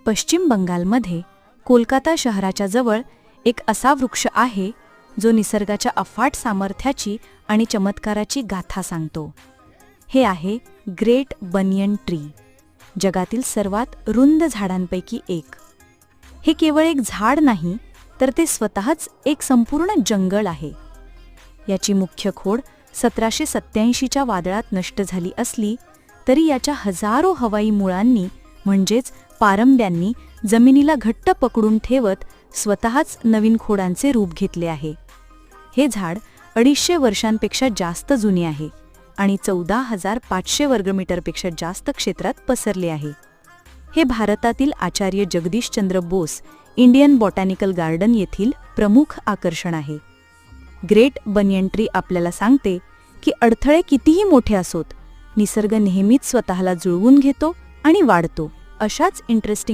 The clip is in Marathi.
पश्चिम बंगालमध्ये कोलकाता शहराच्या जवळ एक असा वृक्ष आहे जो निसर्गाच्या अफाट सामर्थ्याची आणि चमत्काराची गाथा सांगतो. हे आहे ग्रेट बनियन ट्री, जगातील सर्वात रुंद झाडांपैकी एक. हे केवळ एक झाड नाही, तर ते स्वतःच एक संपूर्ण जंगल आहे. याची मुख्य खोड 1787च्या वादळात नष्ट झाली असली तरी याच्या हजारो हवाई मुळांनी म्हणजेच पारंब्यांनी जमिनीला घट्ट पकडून ठेवत स्वतःच नवीन खोडांचे रूप घेतले आहे. हे झाड 250 वर्षांपेक्षा जास्त जुने आहे आणि 14,500 वर्गमीटरपेक्षा जास्त क्षेत्रात पसरले आहे. हे भारतातील Acharya Jagadishchandra Bose Indian botanical garden येथील प्रमुख आकर्षण आहे. ग्रेट बनियन ट्री आपल्याला सांगते की अडथळे कितीही मोठे असोत, निसर्ग नेहमीच स्वतःला जुळवून घेतो आणि वाढतो. अशाच इंटरेस्टिंग